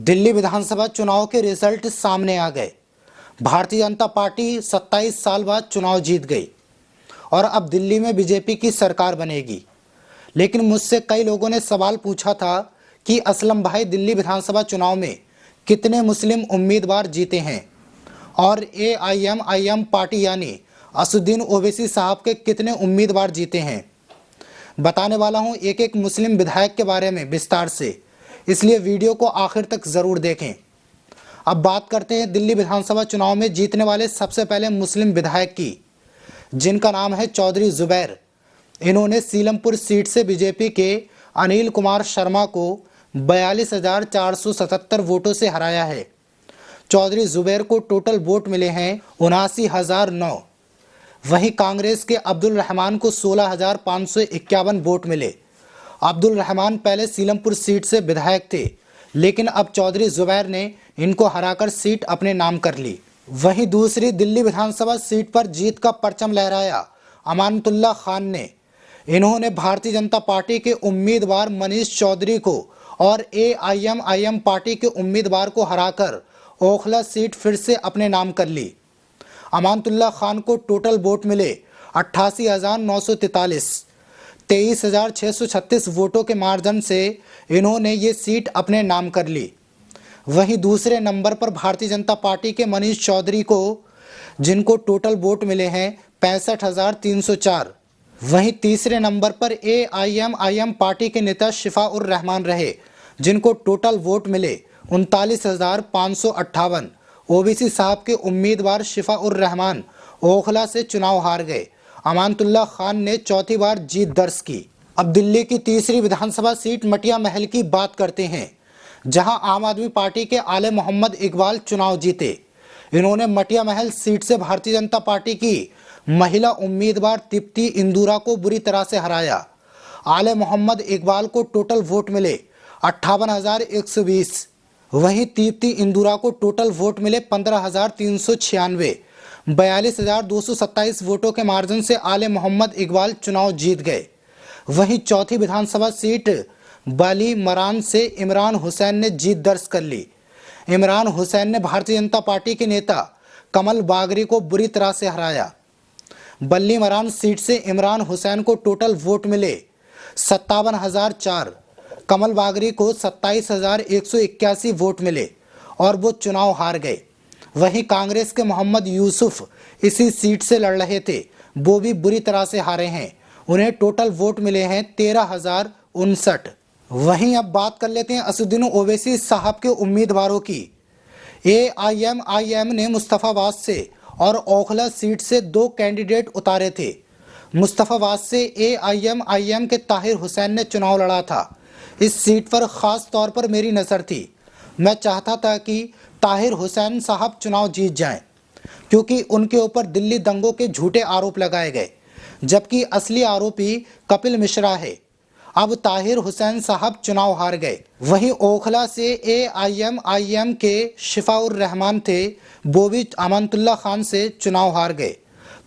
दिल्ली विधानसभा चुनाव के रिजल्ट सामने आ गए। भारतीय जनता पार्टी 27 साल बाद चुनाव जीत गई और अब दिल्ली में बीजेपी की सरकार बनेगी। लेकिन मुझसे कई लोगों ने सवाल पूछा था कि असलम भाई, दिल्ली विधानसभा चुनाव में कितने मुस्लिम उम्मीदवार जीते हैं और AIMIM पार्टी यानी असदुद्दीन ओवैसी साहब के कितने उम्मीदवार जीते हैं। बताने वाला हूं एक एक मुस्लिम विधायक के बारे में विस्तार से, इसलिए वीडियो को आखिर तक ज़रूर देखें। अब बात करते हैं दिल्ली विधानसभा चुनाव में जीतने वाले सबसे पहले मुस्लिम विधायक की, जिनका नाम है चौधरी जुबैर। इन्होंने सीलमपुर सीट से बीजेपी के अनिल कुमार शर्मा को 42,477 वोटों से हराया है। चौधरी जुबैर को टोटल वोट मिले हैं 79,009। वहीं कांग्रेस के अब्दुल रहमान को 16,551 वोट मिले। अब्दुल रहमान पहले सीलमपुर सीट से विधायक थे, लेकिन अब चौधरी जुबैर ने इनको हराकर सीट अपने नाम कर ली। वहीं दूसरी दिल्ली विधानसभा सीट पर जीत का परचम लहराया अमानतुल्लाह खान ने। इन्होंने भारतीय जनता पार्टी के उम्मीदवार मनीष चौधरी को और AIMIM पार्टी के उम्मीदवार को हराकर ओखला सीट फिर से अपने नाम कर ली। अमानतुल्लाह खान को टोटल वोट मिले 88,943। 23,636 वोटों के मार्जिन से इन्होंने ये सीट अपने नाम कर ली। वहीं दूसरे नंबर पर भारतीय जनता पार्टी के मनीष चौधरी को, जिनको टोटल वोट मिले हैं 65,304। वहीं तीसरे नंबर पर AIMIM पार्टी के नेता शिफाउर रहमान रहे, जिनको टोटल वोट मिले 39,558। ओवैसी साहब के उम्मीदवार शिफाउर रहमान ओखला से चुनाव हार गए। अमानतुल्लाह खान ने चौथी बार जीत दर्ज की। अब दिल्ली की तीसरी विधानसभा सीट मटिया महल की बात करते हैं, जहां आम आदमी पार्टी के आले मोहम्मद इकबाल चुनाव जीते। इन्होंने मटिया महल सीट से भारतीय जनता पार्टी की महिला उम्मीदवार तिप्ती इंदुरा को बुरी तरह से हराया। आले मोहम्मद इकबाल को टोटल वोट मिले 58,120। वहीं तिप्ती इंदुरा को टोटल वोट मिले 15,396। 42,227 वोटों के मार्जिन से आले मोहम्मद इकबाल चुनाव जीत गए। वहीं चौथी विधानसभा सीट बाली मरान से इमरान हुसैन ने जीत दर्ज कर ली। इमरान हुसैन ने भारतीय जनता पार्टी के नेता कमल बागरी को बुरी तरह से हराया। बल्ली मरान सीट से इमरान हुसैन को टोटल वोट मिले 57,004। कमल बागरी को 27,181 वोट मिले और वो चुनाव हार गए। वहीं कांग्रेस के मोहम्मद यूसुफ इसी सीट से लड़ रहे थे, वो भी बुरी तरह से हारे हैं। उन्हें टोटल वोट मिले हैं 13,059। वहीं अब बात कर लेते हैं असदुद्दीन ओवैसी साहब के उम्मीदवारों की। AIMIM ने मुस्तफाबाद से और ओखला सीट से 2 कैंडिडेट उतारे थे। मुस्तफाबाद से AIMIM के ताहिर हुसैन ने चुनाव लड़ा था। इस सीट पर ख़ास तौर पर मेरी नज़र थी। मैं चाहता था कि ताहिर हुसैन साहब चुनाव जीत जाएं, क्योंकि उनके ऊपर दिल्ली दंगों के झूठे आरोप लगाए गए, जबकि असली आरोपी कपिल मिश्रा है। अब ताहिर हुसैन साहब चुनाव हार गए। वहीं ओखला से AIMIM के शिफाउर रहमान थे, वो भी अमानतुल्लाह खान से चुनाव हार गए।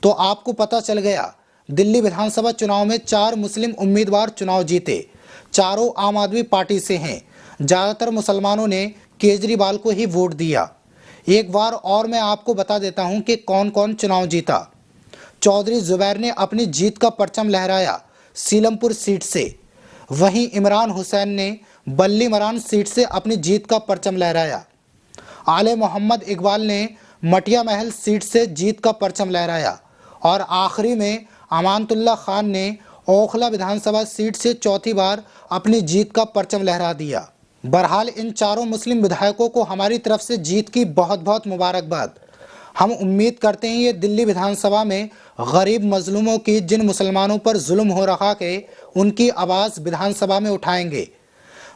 तो आपको पता चल गया, दिल्ली विधानसभा चुनाव में 4 मुस्लिम उम्मीदवार चुनाव जीते। चारों आम आदमी पार्टी से हैं। ज़्यादातर मुसलमानों ने केजरीवाल को ही वोट दिया। एक बार और मैं आपको बता देता हूं कि कौन कौन चुनाव जीता। चौधरी जुबैर ने अपनी जीत का परचम लहराया सीलमपुर सीट से। वहीं इमरान हुसैन ने बल्ली मरान सीट से अपनी जीत का परचम लहराया। आले मोहम्मद इकबाल ने मटिया महल सीट से जीत का परचम लहराया और आखिरी में अमानतुल्लाह खान ने ओखला विधानसभा सीट से चौथी बार अपनी जीत का परचम लहरा दिया। बहरहाल इन चारों मुस्लिम विधायकों को हमारी तरफ से जीत की बहुत बहुत मुबारकबाद। हम उम्मीद करते हैं ये दिल्ली विधानसभा में गरीब मजलूमों की, जिन मुसलमानों पर जुल्म हो रहा है, उनकी आवाज़ विधानसभा में उठाएंगे।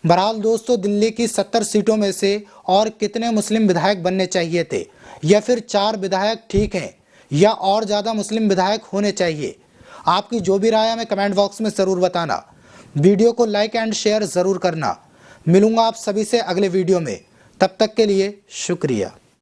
बहरहाल दोस्तों, दिल्ली की 70 सीटों में से और कितने मुस्लिम विधायक बनने चाहिए थे, या फिर 4 विधायक ठीक हैं, या और ज़्यादा मुस्लिम विधायक होने चाहिए? आपकी जो भी राय है हमें कमेंट बॉक्स में ज़रूर बताना। वीडियो को लाइक एंड शेयर ज़रूर करना। मिलूंगा आप सभी से अगले वीडियो में। तब तक के लिए शुक्रिया।